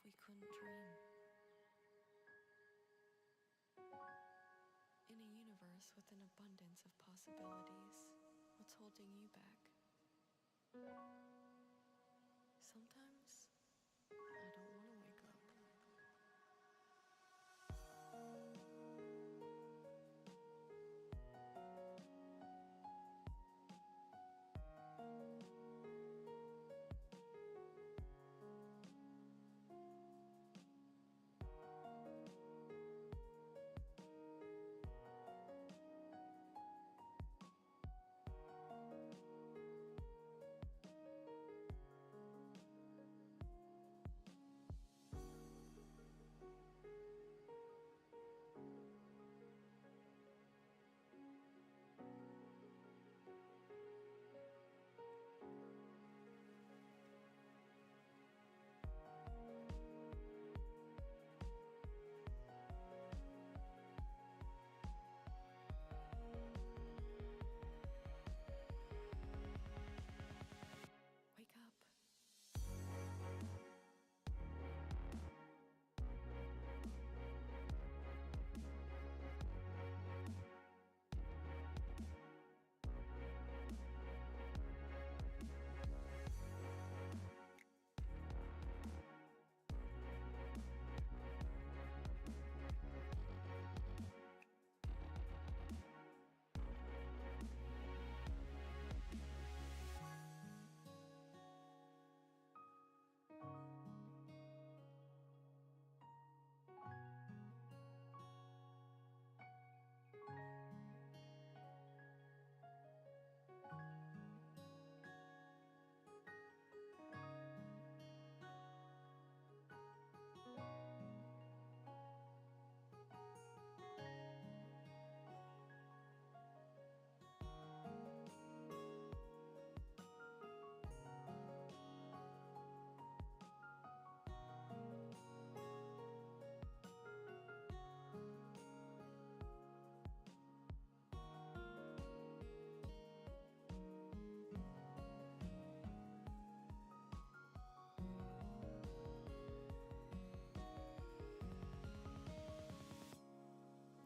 we couldn't dream? In a universe with an abundance of possibilities, what's holding you back? Sometimes I don't want to wake up.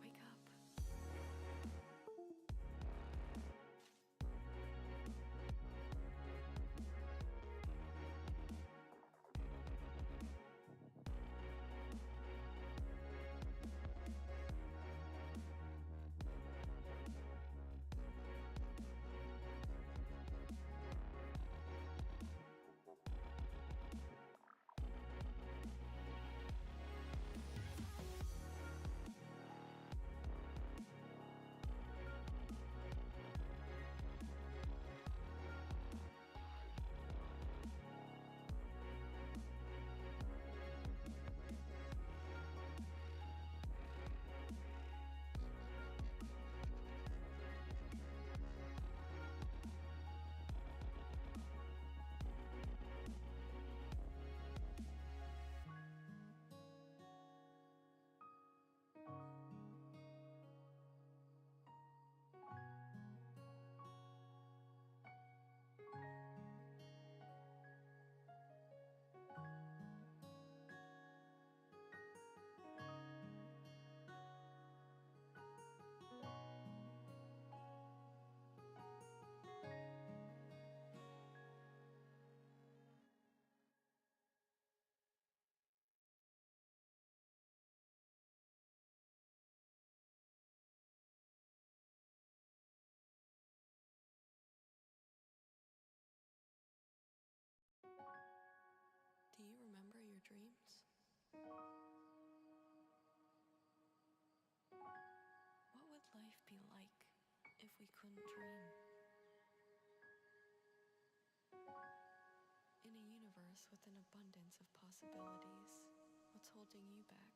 Wake up. Wake up. Do you remember your dreams? What would life be like if we couldn't dream? In a universe with an abundance of possibilities, what's holding you back?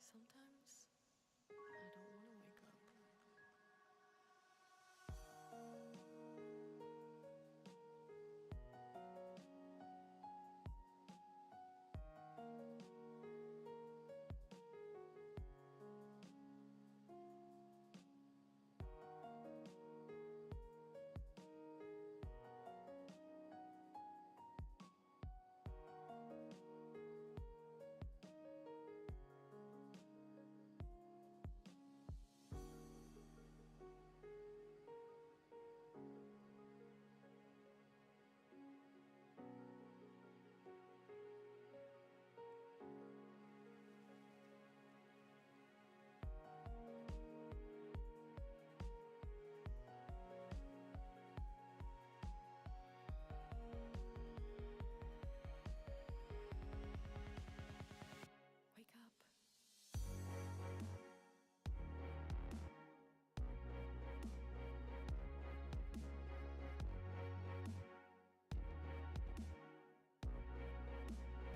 Sometimes I don't want to wake up.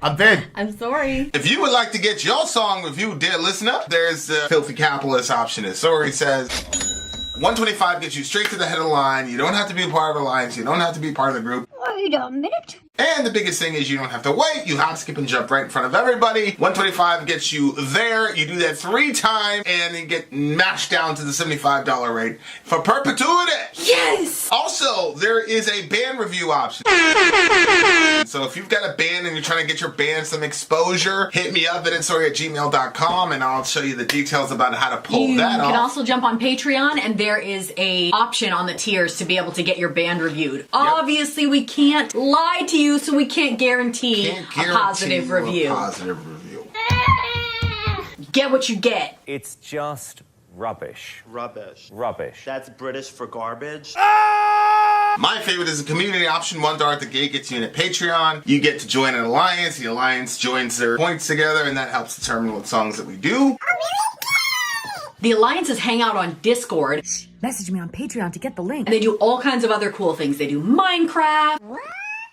I'm Vin. I'm Sori. If you would like to get your song reviewed, dear listener, there's the filthy capitalist option. As Sori says, 125 gets you straight to the head of the line. You don't have to be a part of the alliance. You don't have to be part of the group. Wait a minute. And the biggest thing is you don't have to wait. You hop, skip, and jump right in front of everybody. 125 gets you there. You do that 3 times, and then get mashed down to the $75 rate for perpetuity. Yes! Also, there is a band review option. So if you've got a band and you're trying to get your band some exposure, hit me up at vinsori@gmail.com, and I'll show you the details about how to pull that off. You can also jump on Patreon, and there is a option on the tiers to be able to get your band reviewed. Yep. Obviously, we can't lie to you, so we can't guarantee a positive review. Get what you get. It's just rubbish. Rubbish. Rubbish. That's British for garbage. My favorite is a community option. $1 at the gate gets you in at Patreon. You get to join an alliance. The alliance joins their points together, and that helps determine what songs that we do. The alliances hang out on Discord. Message me on Patreon to get the link. And they do all kinds of other cool things. They do Minecraft,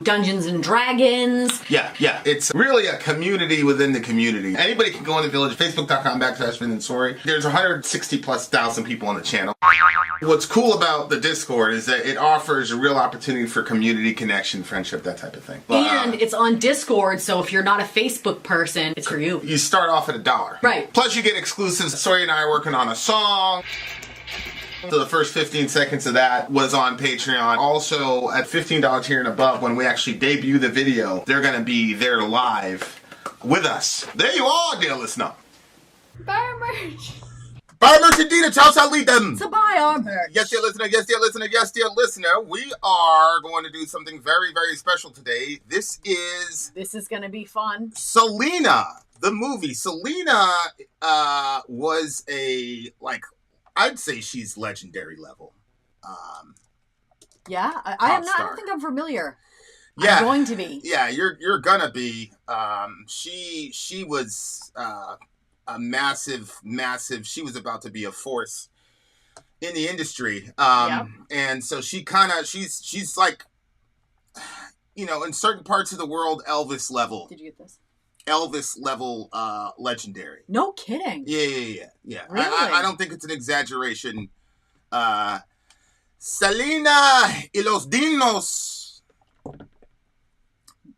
Dungeons and Dragons. Yeah. It's really a community within the community. Anybody can go in the village, facebook.com/Vin and Sori. There's 160,000+ people on the channel. What's cool about the Discord is that it offers a real opportunity for community connection, friendship, that type of thing. And it's on Discord, so if you're not a Facebook person, it's for you. You start off at $1. Right. Plus you get exclusives. Sori and I are working on a song. So the first 15 seconds of that was on Patreon. Also, at $15 tier and above, when we actually debut the video, they're going to be there live with us. There you are, dear listener. Buy our merch. Buy merch indeed, it's house, I'll lead them. So buy our merch. Yes, dear listener, yes, dear listener, yes, dear listener. We are going to do something very, very special today. This is going to be fun. Selena, the movie. Selena was I'd say she's legendary level. I don't think I'm familiar. Yeah, I'm going to be. Yeah, you're gonna be. She was a massive. She was about to be a force in the industry. And so she's like, in certain parts of the world, Elvis level. Did you get this? Elvis level legendary. No kidding. Yeah. Really? I don't think it's an exaggeration. Selena y los Dinos.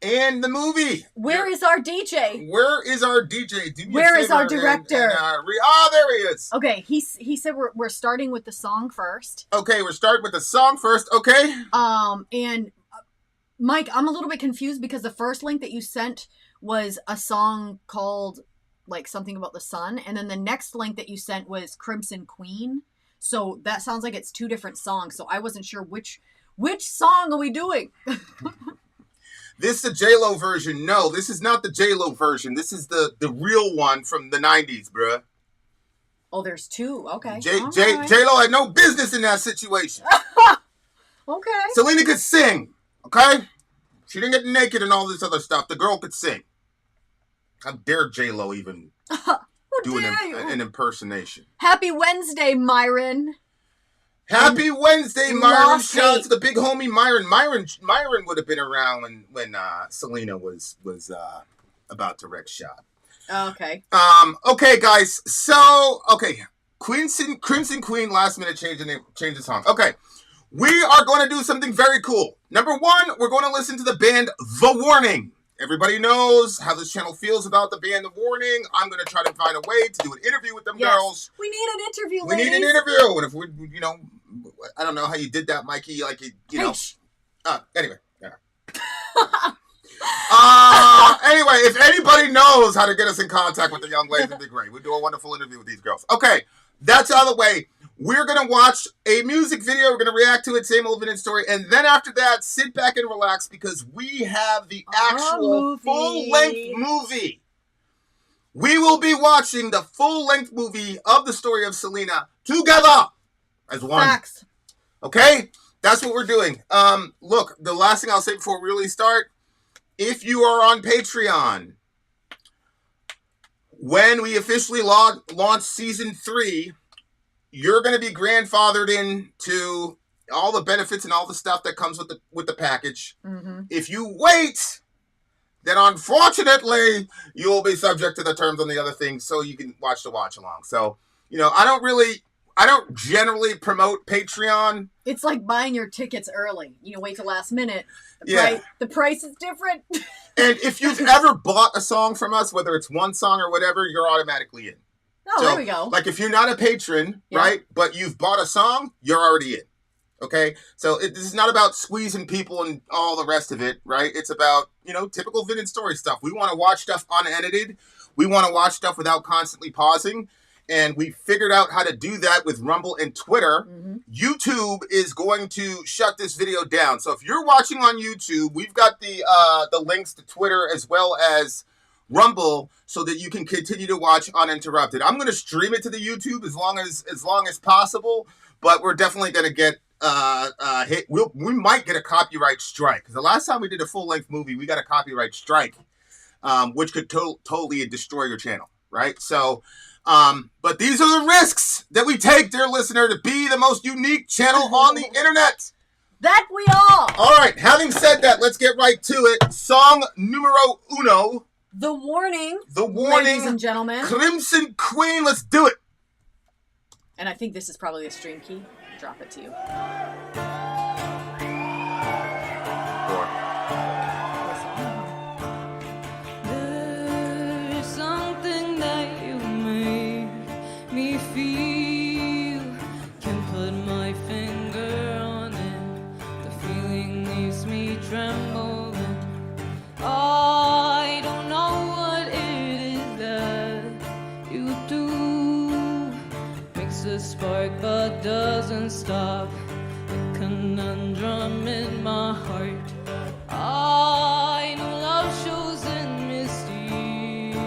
And the movie. Where is our DJ? Where is our DJ? Where is our director? There he is. Okay, he said we're starting with the song first. Okay, we're starting with the song first. Okay. And Mike, I'm a little bit confused because the first link that you sent was a song called something about the sun, and then the next link that you sent was Crimson Queen. So that sounds like it's 2 different songs. So I wasn't sure which song are we doing. This is the J-Lo version. No, this is not the J-Lo version. This is the real one from the 90s, bruh. Oh, there's 2. Okay. J-Lo had no business in that situation. Okay. Selena could sing, okay? She didn't get naked and all this other stuff. The girl could sing. How dare J-Lo even do an impersonation? Happy Wednesday, Myron. Happy Wednesday, Myron. Lost Shout out hate. to the big homie Myron. Myron would have been around when Selena was about to wreck shop. Okay. Okay, guys. So, Crimson Queen, last minute change the song. Okay. We are going to do something very cool. Number 1, we're going to listen to the band The Warning. Everybody knows how this channel feels about the band The Warning. I'm going to try to find a way to do an interview with them girls. We need an interview, We ladies. need an interview. And if we, I don't know how you did that, Mikey. Anyway. Yeah. Anyway, if anybody knows how to get us in contact with the young ladies, it'd be great. We'd do a wonderful interview with these girls. Okay, that's out of the way. We're going to watch a music video. We're going to react to it, same old Vin and Sori. And then after that, sit back and relax because we have the actual full-length movie. We will be watching the full-length movie of the story of Selena together as one. Facts. Okay? That's what we're doing. Look, the last thing I'll say before we really start, if you are on Patreon, when we officially launch season 3, you're going to be grandfathered into all the benefits and all the stuff that comes with the package. Mm-hmm. If you wait, then unfortunately you will be subject to the terms on the other things, so you can watch the watch along. So, I don't generally promote Patreon. It's like buying your tickets early. Wait till last minute. The price is different. And if you've ever bought a song from us, whether it's one song or whatever, you're automatically in. Oh, there we go. Like if you're not a patron, right, but you've bought a song, you're already in. Okay? So this is not about squeezing people and all the rest of it, right? It's about, typical Vin and Sori stuff. We want to watch stuff unedited. We want to watch stuff without constantly pausing. And we figured out how to do that with Rumble and Twitter. Mm-hmm. YouTube is going to shut this video down. So if you're watching on YouTube, we've got the links to Twitter as well as Rumble so that you can continue to watch uninterrupted. I'm going to stream it to the YouTube as long as possible, but we're definitely going to get hit. We might get a copyright strike, because the last time we did a full-length movie, we got a copyright strike, which could totally destroy your channel, right? So... but these are the risks that we take, dear listener, to be the most unique channel on the internet. That we are. All right. Having said that, let's get right to it. Song numero uno. The Warning. The Warning. Ladies and gentlemen. Crimson Queen. Let's do it. And I think this is probably a stream key. Drop it to you. Feel, can put my finger on it. The feeling leaves me trembling. I don't know what it is that you do. Makes a spark but doesn't stop. A conundrum in my heart. I know love shows in mysterious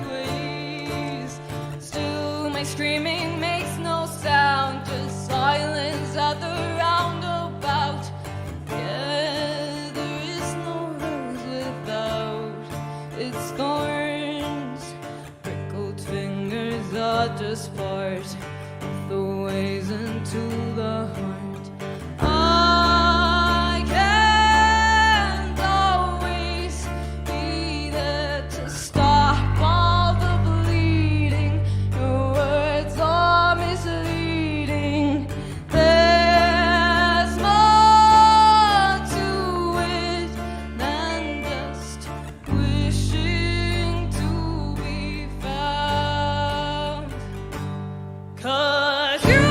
ways. Still my screaming makes no sound, just silence at the roundabout. Yeah, there is no rose without its thorns. Prickled fingers are just part of the ways into the heart. I can't always be there to stop all the bleeding. Your words are misleading. There's more to it than just wishing to be found. 'Cause you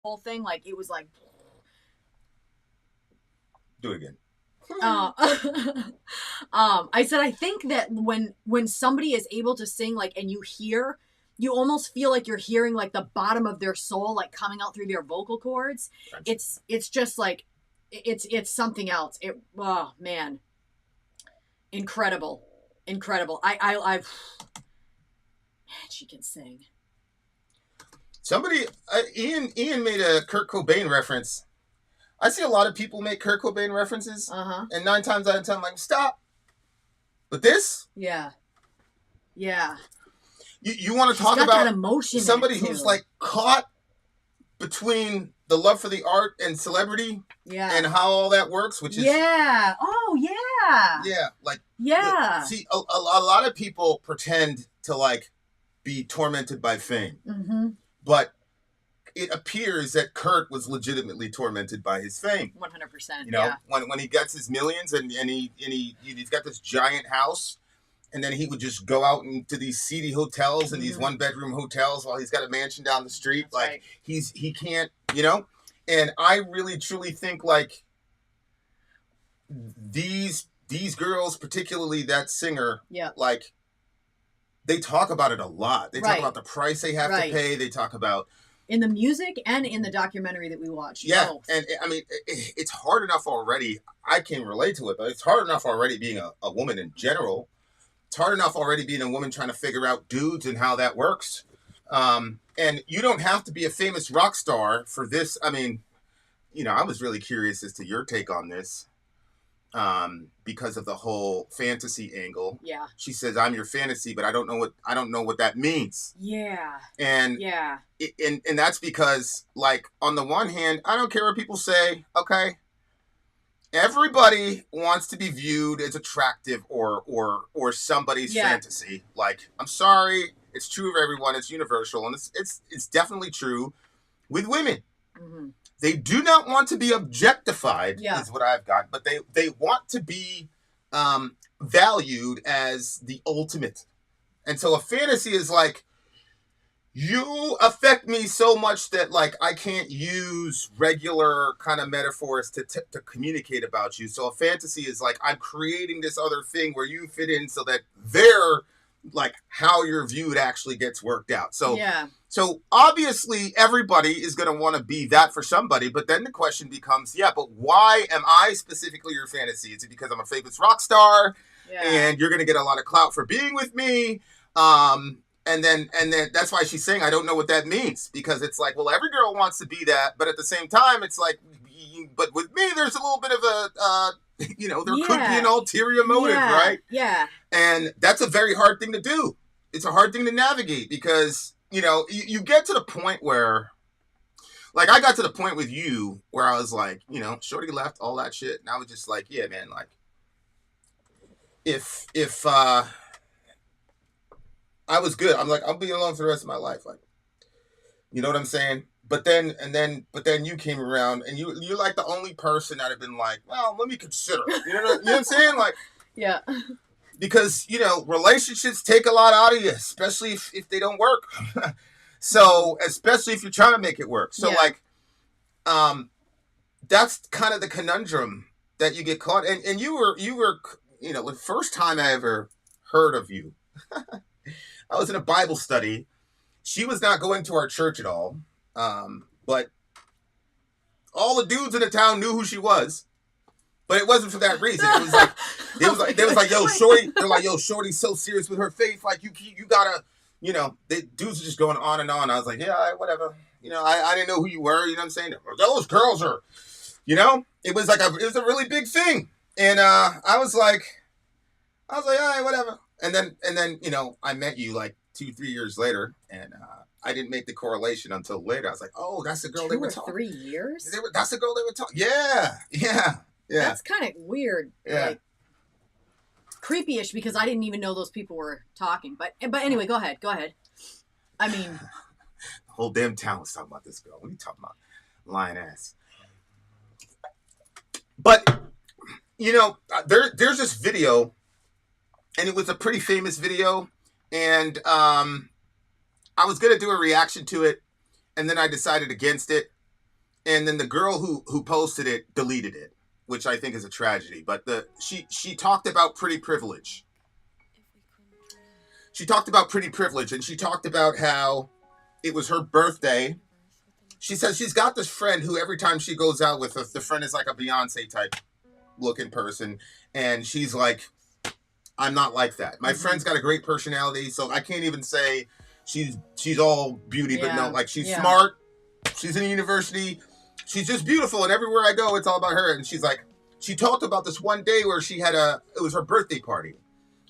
whole thing, like it was like. Do it again. I said I think that when somebody is able to sing like and you almost feel like you're hearing like the bottom of their soul like coming out through their vocal cords. It's just like it's something else. Oh man, incredible. I man, she can sing. Somebody Ian made a Kurt Cobain reference. I see a lot of people make Kurt Cobain references, and 9 times out of 10, I'm like, stop. But this? Yeah. You want to talk got about that emotion somebody in it, who's too. like caught between the love for the art and celebrity, and how all that works, which is see a lot of people pretend to like be tormented by fame, but it appears that Kurt was legitimately tormented by his fame. 100%. You know, when he gets his millions and he's got this giant house, and then he would just go out into these seedy hotels and these 1-bedroom hotels while he's got a mansion down the street. That's like right. he can't, you know. And I really truly think like these girls, particularly that singer, like they talk about it a lot. They talk about the price they have to pay. They talk about in the music and in the documentary that we watched. Yeah, both. and I mean, it's hard enough already. I can relate to it, but it's hard enough already being a woman in general. It's hard enough already being a woman trying to figure out dudes and how that works. And you don't have to be a famous rock star for this. I mean, you know, I was really curious as to your take on this. Because of the whole fantasy angle. Yeah. She says, "I'm your fantasy, but I don't know what that means." Yeah. And and that's because, like, on the one hand, I don't care what people say. Okay, everybody wants to be viewed as attractive or somebody's fantasy. Like, I'm sorry, it's true of everyone. It's universal, and it's definitely true with women. They do not want to be objectified, is what I've got, but they want to be valued as the ultimate. And so a fantasy is like, you affect me so much that like I can't use regular kind of metaphors to communicate about you. So a fantasy is like, I'm creating this other thing where you fit in so that they're like how you're viewed actually gets worked out. So So obviously everybody is going to want to be that for somebody, but then the question becomes, but why am I specifically your fantasy? Is it because I'm a famous rock star and you're going to get a lot of clout for being with me? And then that's why she's saying, I don't know what that means, because it's like, well, every girl wants to be that, but at the same time, it's like, but with me, there's a little bit of a, you know, there could be an ulterior motive, right? Yeah. And that's a very hard thing to do. It's a hard thing to navigate because, you know, you get to the point where, like, I got to the point with you where I was like, you know, shorty left, all that shit. And I was just like, yeah, man, like, if I was good, I'm like, I'll be alone for the rest of my life. Like, you know what I'm saying? But then you came around and you're like the only person that had been like, well, let me consider. You know what I'm saying? Like, yeah. Because, you know, relationships take a lot out of you, especially if they don't work. So, especially if you're trying to make it work. So, like, that's kind of the conundrum that you get caught. And you were, you know, the first time I ever heard of you, I was in a Bible study. She was not going to our church at all. But all the dudes in the town knew who she was. But it wasn't for that reason. It was like, they was like, yo, shorty. They're like, yo, shorty's so serious with her faith. Like, you gotta, you know, dudes are just going on and on. I was like, yeah, all right, whatever. You know, I didn't know who you were. You know what I'm saying? Those girls are, you know, it was a really big thing. And I was like, all right, whatever. And then, you know, I met you like 2-3 years later, and I didn't make the correlation until later. I was like, oh, that's the girl they were talking. 3 years? That's the girl they were talking. Yeah. That's kind of weird. Yeah. Like, creepy-ish, because I didn't even know those people were talking. But anyway, go ahead. I mean, the whole damn town was talking about this girl. What are you talking about? Lying ass. But, you know, there's this video, and it was a pretty famous video, and I was going to do a reaction to it, and then I decided against it, and then the girl who posted it deleted it, which I think is a tragedy. But she talked about pretty privilege. She talked about pretty privilege, and she talked about how it was her birthday. She says she's got this friend who every time she goes out with, the friend is like a Beyonce type looking person, and she's like, I'm not like that. My friend's got a great personality, so I can't even say she's all beauty, but no, like she's smart. She's in a university. She's just beautiful, and everywhere I go, it's all about her. And she's like, she talked about this one day where she had it was her birthday party,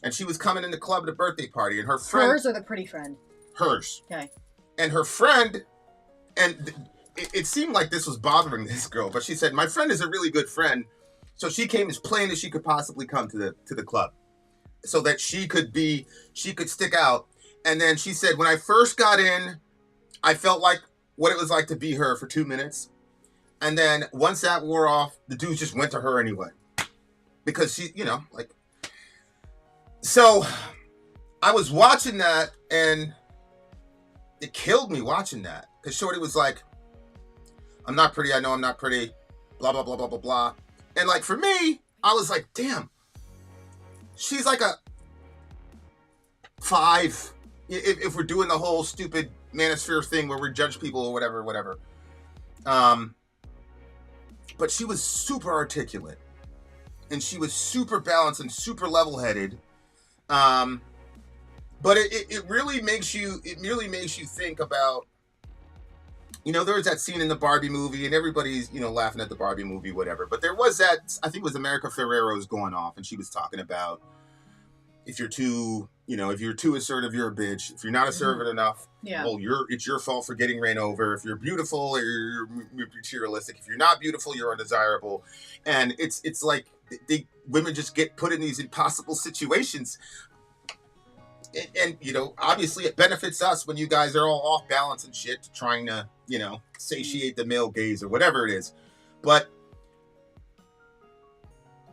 and she was coming in the club at a birthday party, and her friend, hers or the pretty friend, hers, okay, and her friend, and it seemed like this was bothering this girl, but she said, my friend is a really good friend, so she came as plain as she could possibly come to the club, so that she could stick out. And then she said, when I first got in, I felt like what it was like to be her for 2 minutes. And then once that wore off, the dudes just went to her anyway. Because she, like... So, I was watching that, and it killed me watching that. Because Shorty was like, I'm not pretty, I know I'm not pretty, blah, blah, blah, blah, blah, blah. And like, for me, I was like, damn. She's like a 5. If we're doing the whole stupid manosphere thing where we judge people or whatever. But she was super articulate, and she was super balanced and super level-headed. But it really makes you think about, there was that scene in the Barbie movie, and everybody's, laughing at the Barbie movie, whatever. But there was that, I think it was America Ferrero's going off, and she was talking about if you're too assertive, you're a bitch. If you're not assertive enough, well, it's your fault for getting ran over. If you're beautiful, or you're materialistic. If you're not beautiful, you're undesirable. And it's like women just get put in these impossible situations. And obviously it benefits us when you guys are all off balance and shit, trying to, satiate the male gaze or whatever it is. But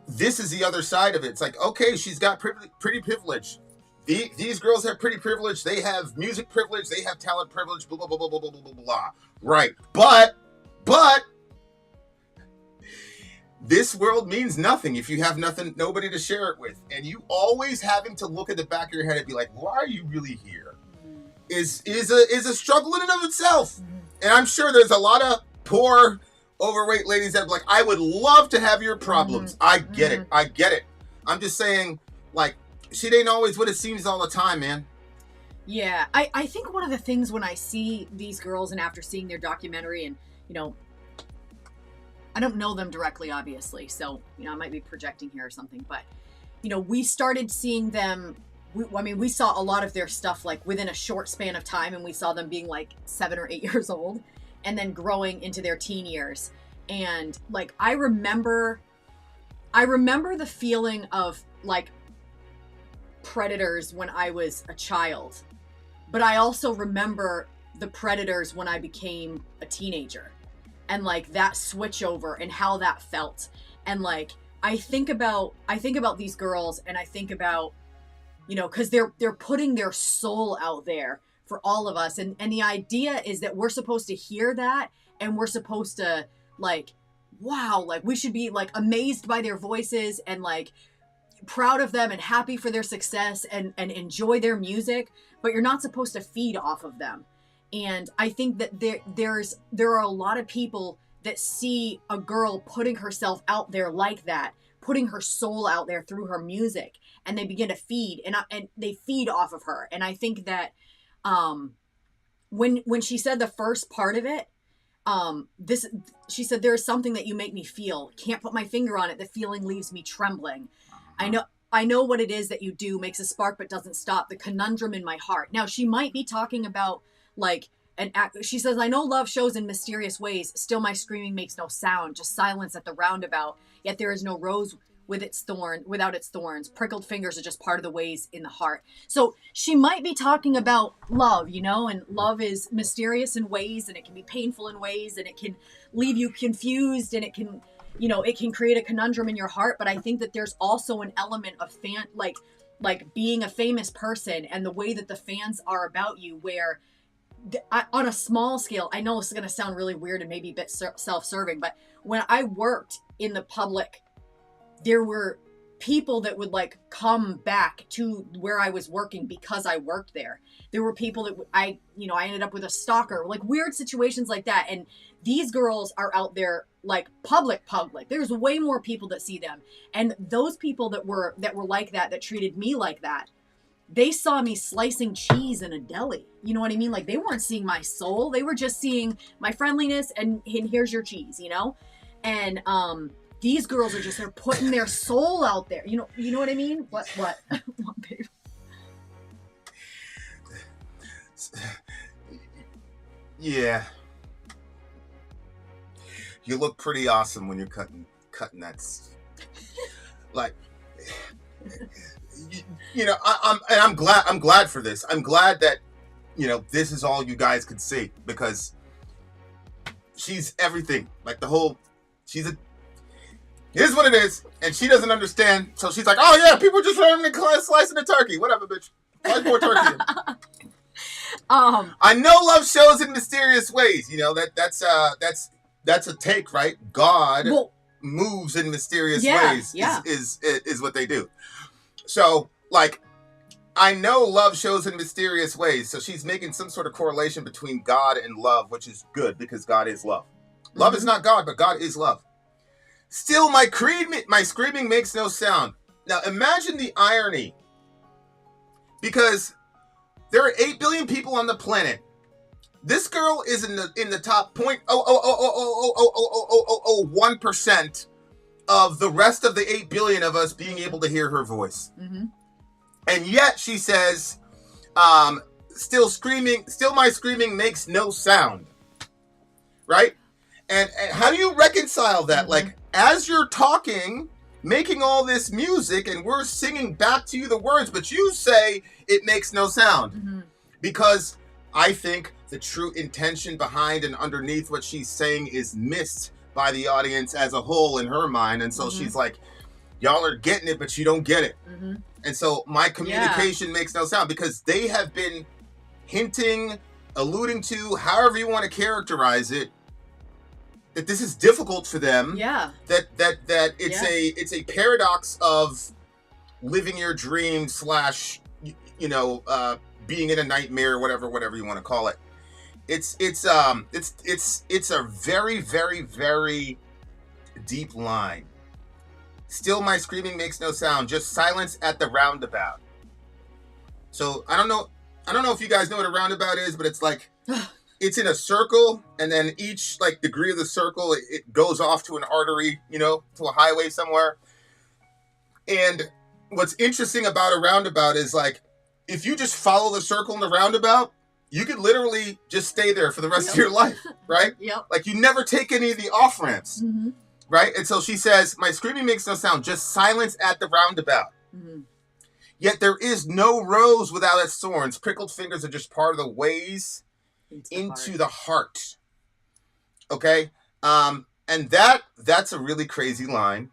this is the other side of it. It's like, okay, she's got pretty privilege. These girls have pretty privilege. They have music privilege. They have talent privilege. Blah, blah, blah, blah, blah, blah, blah, blah. Right. But this world means nothing if you have nobody to share it with. And you always having to look at the back of your head and be like, why are you really here? Is a struggle in and of itself. And I'm sure there's a lot of poor, overweight ladies that are like, I would love to have your problems. I get it. I'm just saying, like, shit ain't always what it seems all the time, man. Yeah, I think one of the things when I see these girls and after seeing their documentary, and, I don't know them directly, obviously, so, I might be projecting here or something, but, we started seeing them, we saw a lot of their stuff, like, within a short span of time, and we saw them being, like, 7 or 8 years old, and then growing into their teen years. And, like, I remember the feeling of, like, predators when I was a child, but I also remember the predators when I became a teenager, and like that switch over and how that felt. And like I think about these girls, and I think about, because they're putting their soul out there for all of us, and the idea is that we're supposed to hear that, and we're supposed to like, wow, like we should be like amazed by their voices and like proud of them and happy for their success and enjoy their music, but you're not supposed to feed off of them. And I think that there are a lot of people that see a girl putting herself out there like that, putting her soul out there through her music, and they begin to feed and they feed off of her. And I think that when she said the first part of it, she said, there is something that you make me feel. Can't put my finger on it. The feeling leaves me trembling. I know what it is that you do, makes a spark but doesn't stop, the conundrum in my heart. Now, she might be talking about, like, she says, I know love shows in mysterious ways, still my screaming makes no sound, just silence at the roundabout, yet there is no rose without its thorns, prickled fingers are just part of the ways in the heart. So she might be talking about love, and love is mysterious in ways, and it can be painful in ways, and it can leave you confused, and it can... it can create a conundrum in your heart, but I think that there's also an element of like being a famous person and the way that the fans are about you, where on a small scale, I know it's going to sound really weird and maybe a bit self-serving, but when I worked in the public, there were people that would like come back to where I was working because I worked there. There were people that I ended up with a stalker, like weird situations like that. And these girls are out there like public. There's way more people that see them. And those people that were like that treated me like that, they saw me slicing cheese in a deli. You know what I mean? Like they weren't seeing my soul. They were just seeing my friendliness and here's your cheese, And these girls are just, they're putting their soul out there. You know what I mean? What? What, babe? Yeah. You look pretty awesome when you're cutting that. Like, I'm glad for this. I'm glad that, this is all you guys could see, because she's everything. Like here's what it is, and she doesn't understand, so she's like, oh yeah, people just randomly slicing the turkey. Whatever, bitch. Slice more turkey. I know love shows in mysterious ways. That's a take, right? God moves in mysterious ways. Yeah. Is what they do. So, like, I know love shows in mysterious ways. So she's making some sort of correlation between God and love, which is good because God is love. Love is not God, but God is love. Still, my screaming makes no sound. Now, imagine the irony. Because there are 8 billion people on the planet. This girl is in the top 0.00001% of the rest of the 8 billion of us being able to hear her voice. Mm-hmm. And yet she says, still my screaming makes no sound. Right? And how do you reconcile that? Mm-hmm. Like, as you're talking, making all this music, and we're singing back to you the words, but you say it makes no sound. Mm-hmm. Because I think the true intention behind and underneath what she's saying is missed by the audience as a whole in her mind. And so she's like, y'all are getting it, but you don't get it. Mm-hmm. And so my communication makes no sound, because they have been hinting, alluding to, however you want to characterize it, that this is difficult for them. Yeah. That it's a paradox of living your dream / being in a nightmare, whatever you want to call it. It's a very, very, very deep line. Still my screaming makes no sound, just silence at the roundabout. So I don't know if you guys know what a roundabout is, but it's like it's in a circle, and then each like degree of the circle it goes off to an artery, to a highway somewhere. And what's interesting about a roundabout is, like, if you just follow the circle in the roundabout, you could literally just stay there for the rest of your life, right? Yep. Like, you never take any of the off ramps, right? And so she says, my screaming makes no sound, just silence at the roundabout. Mm-hmm. Yet there is no rose without its thorns. Prickled fingers are just part of the ways into the heart. Okay? And that's a really crazy line,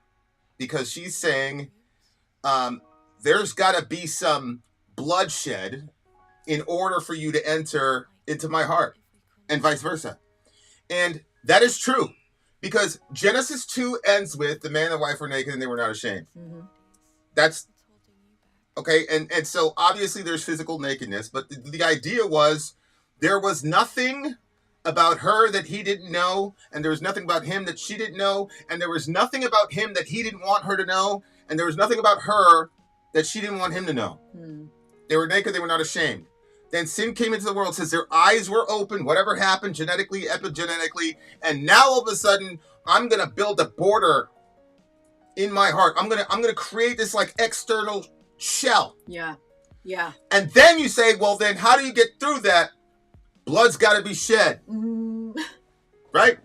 because she's saying there's got to be some bloodshed in order for you to enter into my heart, and vice versa. And that is true, because Genesis 2 ends with the man and the wife were naked and they were not ashamed. Mm-hmm. That's okay. And so obviously there's physical nakedness, but the idea was there was nothing about her that he didn't know, and there was nothing about him that she didn't know, and there was nothing about him that he didn't want her to know, and there was nothing about her that she didn't want him to know. Mm. They were naked, they were not ashamed. Then sin came into the world, says their eyes were open, whatever happened genetically, epigenetically, and now all of a sudden, I'm going to build a border in my heart. I'm going to create this like external shell. Yeah. Yeah. And then you say, well, then how do you get through that? Blood's got to be shed. Mm. Right?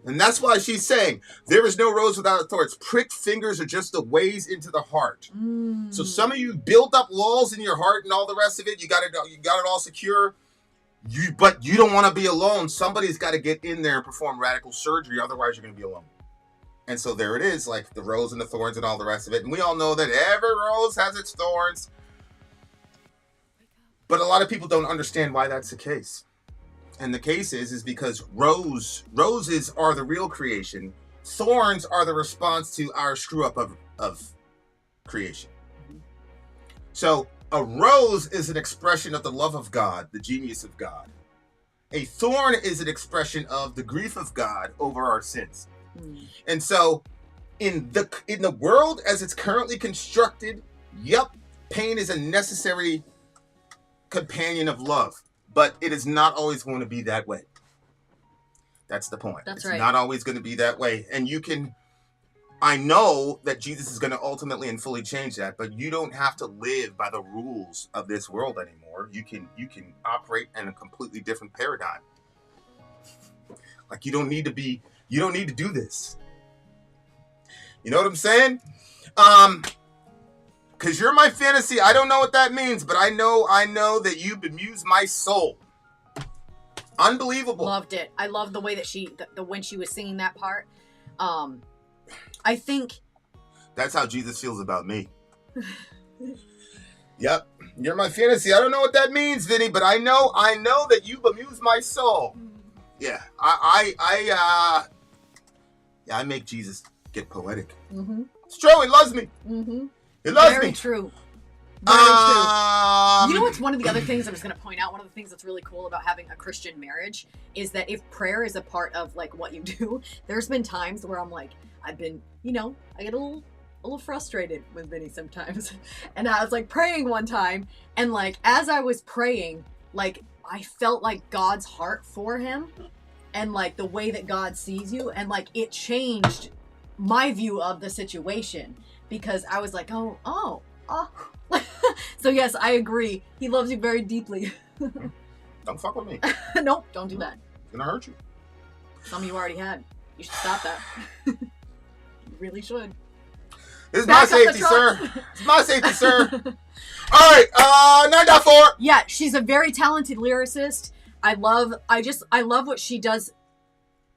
And that's why she's saying, there is no rose without thorns. Pricked fingers are just the ways into the heart. Mm. So some of you built up walls in your heart and all the rest of it. You got it all secure. But you don't want to be alone. Somebody's got to get in there and perform radical surgery. Otherwise, you're going to be alone. And so there it is, like the rose and the thorns and all the rest of it. And we all know that every rose has its thorns. But a lot of people don't understand why that's the case. And the case is because roses are the real creation. Thorns are the response to our screw up of creation. So a rose is an expression of the love of God, the genius of God. A thorn is an expression of the grief of God over our sins. And so in the world as it's currently constructed, yep, pain is a necessary companion of love, but it is not always going to be that way. That's the point. That's it's right. not always going to be that way. And I know that Jesus is going to ultimately and fully change that, but you don't have to live by the rules of this world anymore. You can operate in a completely different paradigm. Like you don't need to do this. You know what I'm saying? Cause you're my fantasy. I don't know what that means, but I know that you bemused my soul. Unbelievable. Loved it. I love the way that when she was singing that part. I think that's how Jesus feels about me. Yep. You're my fantasy. I don't know what that means, Vinny, but I know that you bemused my soul. Yeah. I make Jesus get poetic. Mm-hmm. It's true. He loves me. Mm-hmm. He loves me. Very true. Very true. You know what's one of the other things I was going to point out? One of the things that's really cool about having a Christian marriage is that if prayer is a part of like what you do, there's been times where I'm like, I get a little frustrated with Vinny sometimes. And I was like praying one time, and like as I was praying, like I felt like God's heart for him and like the way that God sees you, and like it changed my view of the situation because I was like, oh. So yes, I agree. He loves you very deeply. Don't fuck with me. Nope, don't do that. It's gonna hurt you. Some you already had. You should stop that. You really should. This is my safety, sir. It's my safety, sir. All right, 9.4. Yeah, she's a very talented lyricist. I love what she does.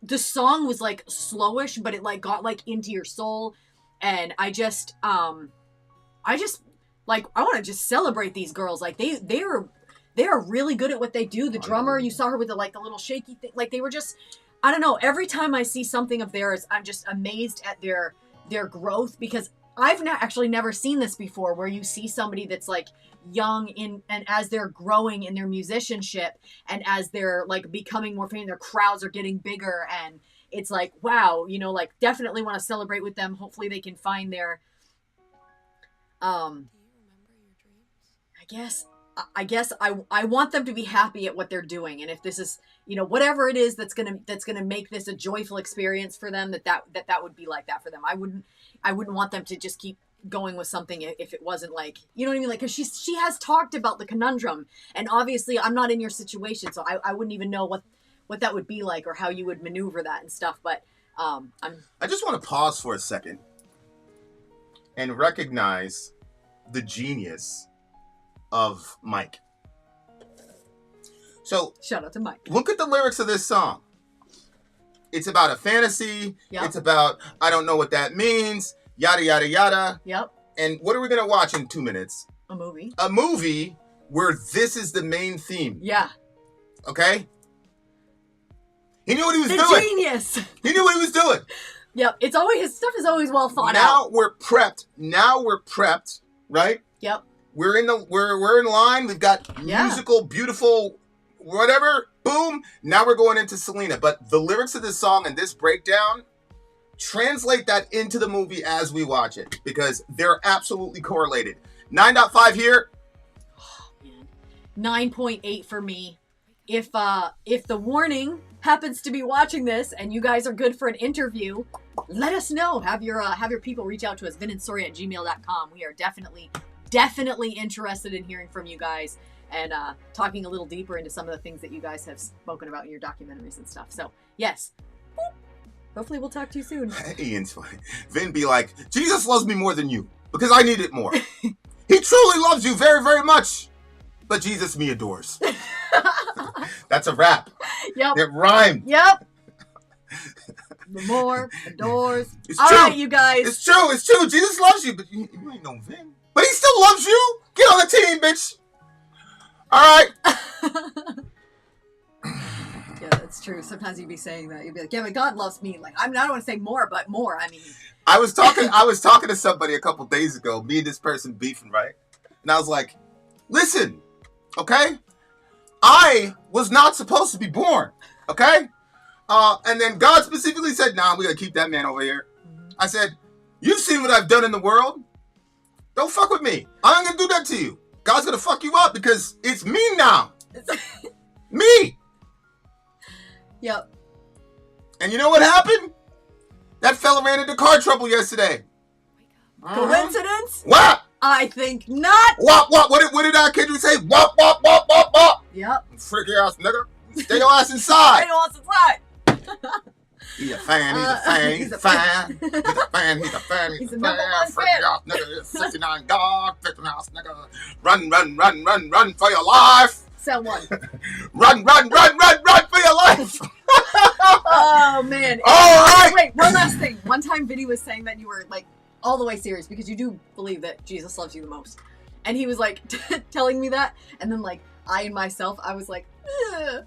The song was like slowish, but it like got like into your soul, and I want to just celebrate these girls. Like they are really good at what they do. The drummer, you saw her with the little shaky thing. Like they were just, I don't know. Every time I see something of theirs, I'm just amazed at their growth, because I've actually never seen this before, where you see somebody that's like young and as they're growing in their musicianship and as they're like becoming more famous, their crowds are getting bigger, and it's like, wow, like definitely want to celebrate with them. Hopefully they can find their, I guess I want them to be happy at what they're doing, and if this is, whatever it is that's gonna make this a joyful experience for them, that would be like that for them. I wouldn't want them to just keep going with something if it wasn't like, you know what I mean? Like, because she has talked about the conundrum, and obviously I'm not in your situation, so I wouldn't even know what that would be like or how you would maneuver that and stuff. But I just want to pause for a second and recognize the genius of Mike. So shout out to Mike. Look at the lyrics of this song. It's about a fantasy. Yep. It's about, I don't know what that means. Yada, yada, yada. Yep. And what are we going to watch in 2 minutes? A movie. A movie where this is the main theme. Yeah. Okay? He knew what he was the doing. Genius. He knew what he was doing. Yep. It's always, his stuff is always well thought Now out. we're prepped, right? Yep. We're in line. We've got musical, beautiful, whatever. Boom. Now we're going into Selena. But the lyrics of this song and this breakdown, translate that into the movie as we watch it, because they're absolutely correlated. 9.5 here. Oh, man. 9.8 for me. If the warning happens to be watching this and you guys are good for an interview, let us know. Have your people reach out to us, vinandsori@gmail.com. We are definitely interested in hearing from you guys and talking a little deeper into some of the things that you guys have spoken about in your documentaries and stuff. So yes, hopefully we'll talk to you soon. Ian's funny. Vin be like, Jesus loves me more than you because I need it more. He truly loves you very, very much, but Jesus me adores. That's a rap. Yep. It rhymed. Yep. The more adores. It's All true. right, you guys. It's true. Jesus loves you, but you ain't no Vin. But he still loves you. Get on the team, bitch. All right. Yeah, that's true. Sometimes you'd be saying that. You'd be like, yeah, but God loves me. Like, I don't want to say more, but more. I mean, I was talking to somebody a couple days ago, me and this person beefing, right? And I was like, listen, okay? I was not supposed to be born, okay? And then God specifically said, nah, we gotta keep that man over here. I said, you've seen what I've done in the world. Don't fuck with me. I'm gonna do that to you. God's gonna fuck you up because it's me now. Me. Yep. And you know what happened? That fella ran into car trouble yesterday. Coincidence? What? I think not. What did our Kendrick say? Wop. Yep. Freaky ass nigga. Stay your ass inside. Stay your ass inside. He's a fan. He's a fan. He's a fan. He's a number one Freaky fan. ass nigga. 69 God. 59 ass nigga. Run for your life. Sound one. Run for your life. Oh, man. All right. Wait, one last thing. One time Vinny was saying that you were, like, all the way serious because you do believe that Jesus loves you the most. And he was, like, telling me that. And then, like, I was like, ugh.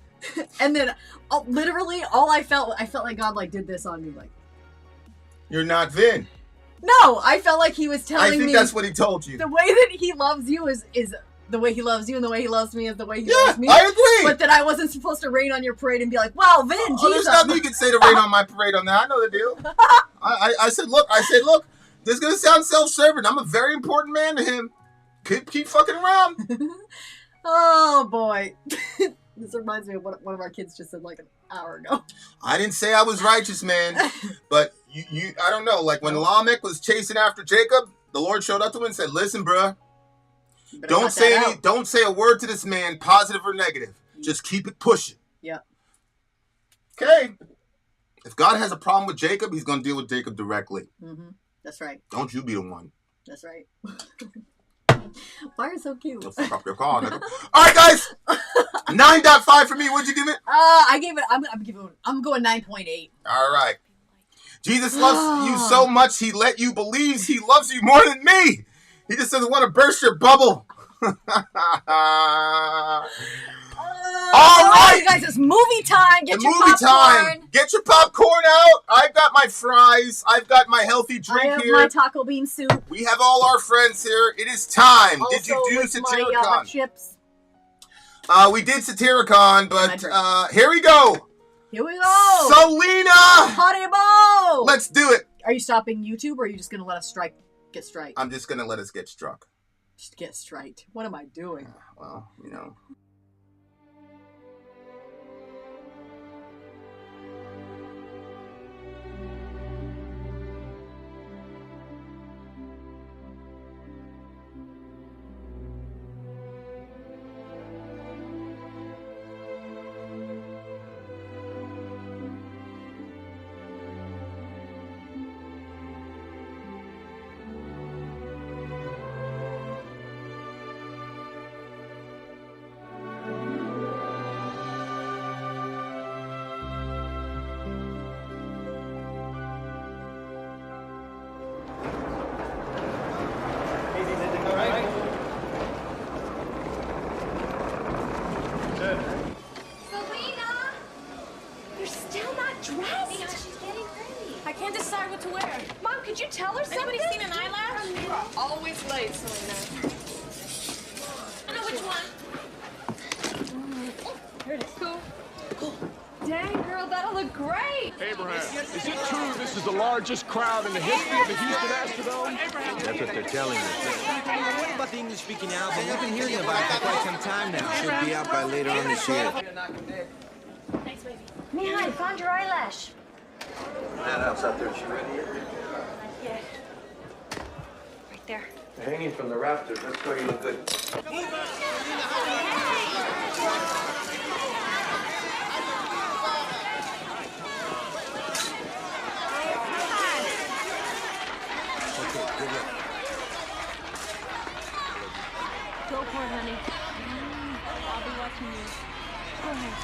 And then literally all I felt like God, like, did this on me. Like, You're not Vin. no, I felt like he was telling me. I think that's what he told you. The way that he loves you is the way he loves you, and the way he loves me is the way he loves me. I agree. But that I wasn't supposed to rain on your parade and be like, wow, Vin, There's Jesus. nothing you can say to rain on my parade on that. I know the deal. I said, look, this is going to sound self-serving. I'm a very important man to him. Keep fucking around. Oh, boy. This reminds me of what one of our kids just said like an hour ago. I didn't say I was righteous, man. But you I don't know. Like when Lamech was chasing after Jacob, the Lord showed up to him and said, listen, bruh. Don't say a word to this man, positive or negative. Just keep it pushing. Yeah. Okay. If God has a problem with Jacob, he's going to deal with Jacob directly. Mm-hmm. That's right. Don't you be the one. That's right. Why are you so cute? You'll fuck up your car, nigga. All right, guys. 9.5 for me. What'd you give it? I gave it. I'm going 9.8. All right. Jesus loves you so much, he let you believe he loves you more than me. He just doesn't want to burst your bubble. All right, you guys, it's movie time. Get your movie popcorn. time. Get your popcorn out. I've got my fries. I've got my healthy drink I have here. my taco bean soup. We have all our friends here. It is time. Also did you do with Satiricon? my chips. We did Satiricon, but here we go. Here we go. Selena. Haribo. Let's do it. Are you stopping YouTube, or are you just gonna let us get striked? I'm just gonna let us get struck. Just get striked. What am I doing? Well, you know. Selena! You're still not dressed? Yeah, she's getting ready. I can't decide what to wear. Mom, could you tell her something? Anybody seen an eyelash? You are always late, Selena. I know which one. Here it is. Cool. Dang, girl, that'll look great. Abraham, is it true this is the largest crowd in the history of the Houston Astrodome? That's what they're telling us. What about the English-speaking album? We've been hearing about it for quite some time now. Should be out by later on this year. Thanks, baby. Mija, I found your eyelash. That house out there, is she ready yet? Not yet. Right there. Hanging from the rafters. Let's go. You look good. Go for it, honey. I'll be watching you. Go ahead.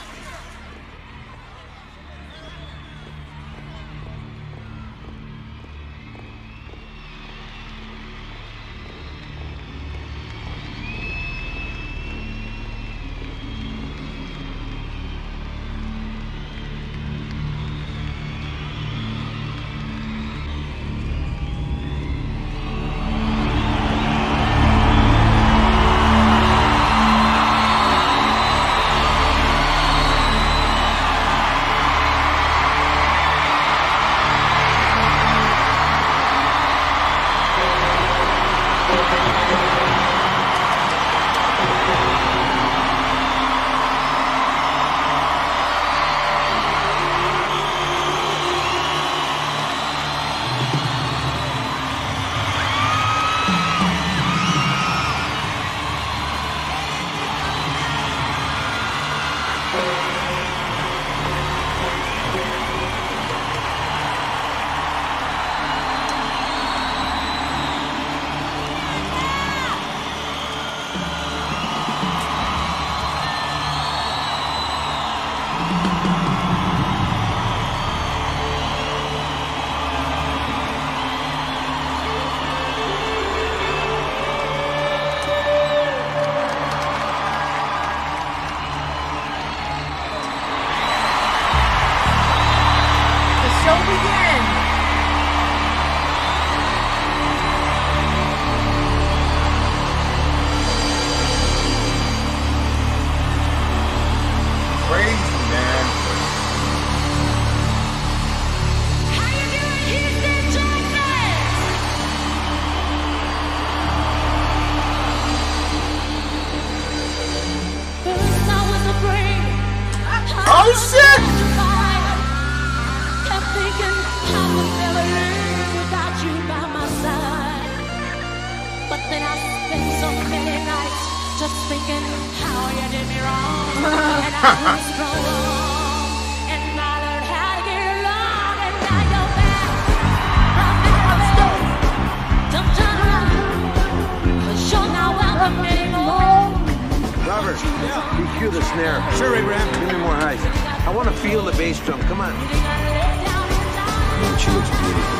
Robert, EQ the snare. Sure, Abraham. Give me more highs. I want to feel the bass drum. Come on. Man, she looks beautiful.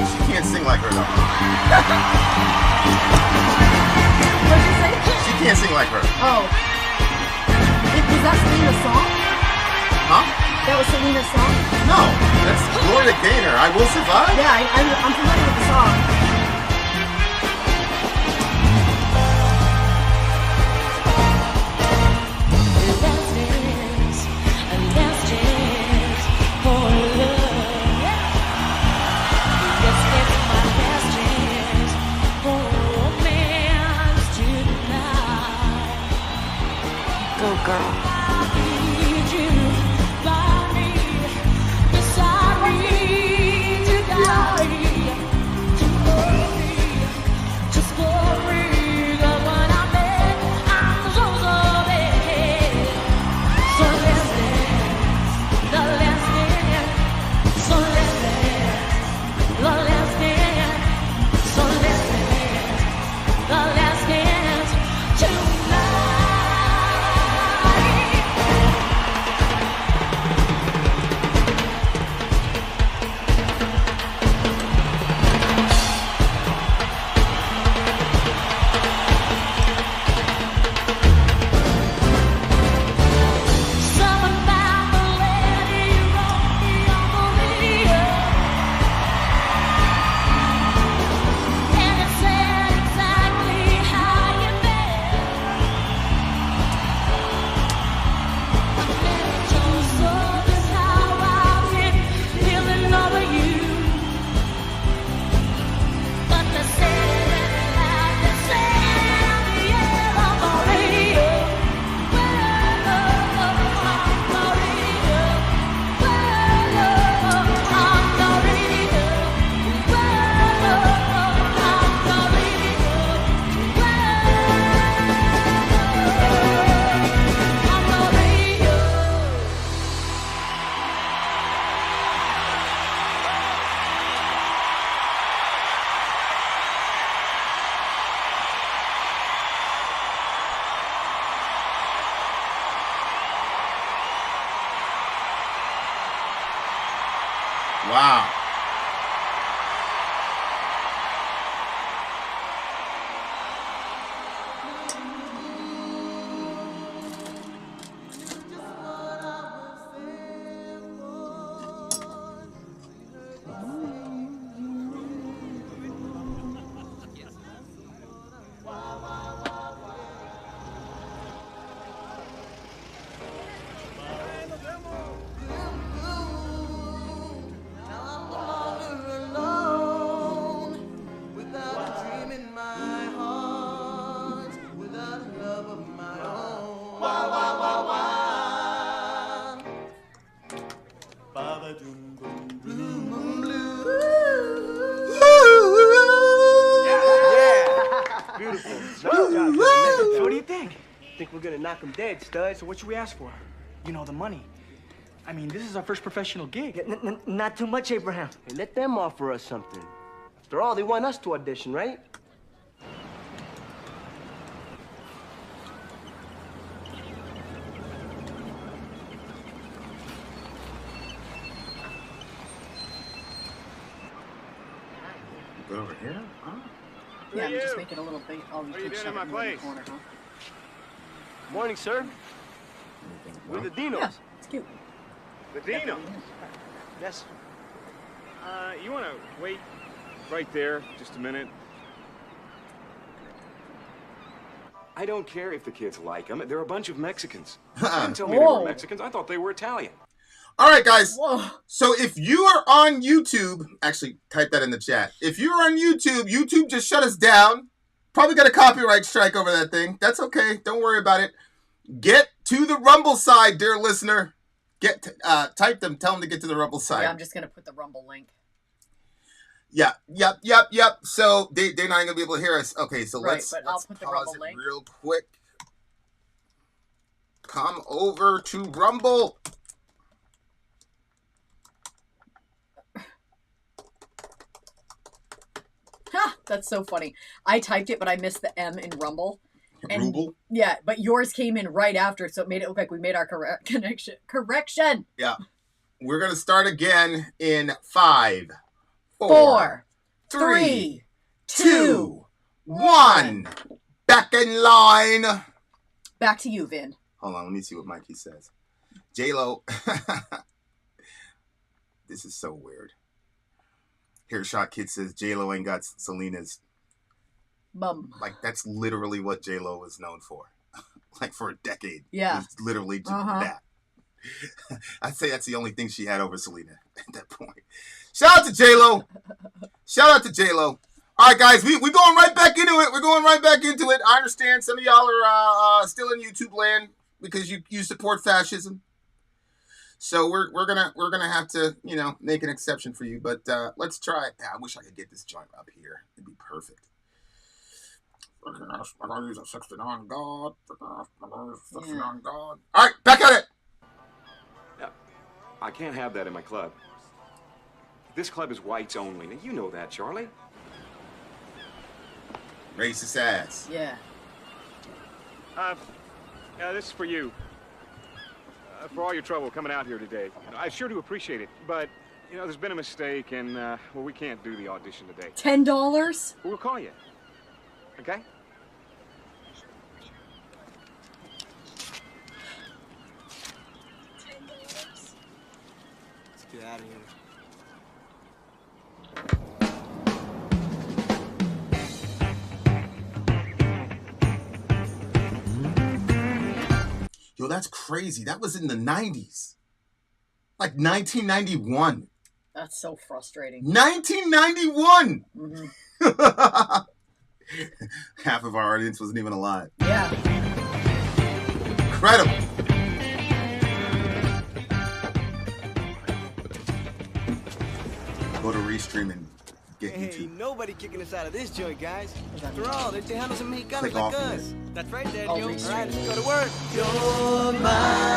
She can't sing like her though. What'd you say? She can't sing like her. Oh. Was that Selena's song? Huh? That was Selena's song? No, that's Gloria Gaynor. I Will Survive. Yeah, I'm familiar with the song. Go, girl. Wow. So what do you think? Think we're gonna knock them dead, stud? So what should we ask for? You know, the money. I mean, this is our first professional gig. Not too much, Abraham. Hey, let them offer us something. After all, they want us to audition, right? Go over here? Huh? Yeah, just make it a little big. Oh, you can shove it in the corner, huh? Morning, sir. We're the Dinos. Yeah, it's cute. The Dinos? Yes. You want to wait right there just a minute? I don't care if the kids like them. They're a bunch of Mexicans. They didn't tell me they were Mexicans. I thought they were Italian. All right, guys. Whoa. So if you are on YouTube, actually type that in the chat. If you're on YouTube, YouTube just shut us down. Probably got a copyright strike over that thing. That's okay. Don't worry about it. Get to the Rumble side, dear listener. Type them. Tell them to get to the Rumble side. Yeah, I'm just gonna put the Rumble link. Yeah. So they're not going to be able to hear us. Okay, so let's pause it link real quick. Come over to Rumble. That's so funny. I typed it, but I missed the M in Rumble. Rumble? Yeah, but yours came in right after, so it made it look like we made our correction. Yeah. We're going to start again in 5, 4, 3, 2, 1. Back in line. Back to you, Vin. Hold on, let me see what Mikey says. J-Lo. This is so weird. Here, Shot Kid says J-Lo ain't got Selena's bum. Like, that's literally what J-Lo was known for. Like, for a decade. Yeah. It was literally just that. I'd say that's the only thing she had over Selena at that point. Shout out to J-Lo. Shout out to J-Lo. All right, guys, we're going right back into it. We're going right back into it. I understand some of y'all are still in YouTube land because you support fascism. So we're gonna have to, you know, make an exception for you. But let's try it. I wish I could get this joint up here. It'd be perfect. I'm gonna use a 69 God. 69 God. All right, back at it. Yeah, I can't have that in my club. This club is whites only. Now, you know that, Charlie. Racist ass. Yeah. This is for you. For all your trouble coming out here today. I sure do appreciate it, but, you know, there's been a mistake, and, well, we can't do the audition today. $10? We'll call you. Okay? Let's get out of here. Yo, that's crazy. That was in the 90s. Like 1991. That's so frustrating. 1991! Mm-hmm. Half of our audience wasn't even alive. Yeah. Incredible. Go to Restream and get YouTube. Nobody kicking us out of this joint, guys. After all, they handle some Mexicanos Click like off us. of That's right, Daniel. All right, Restream. let's go to work. You're my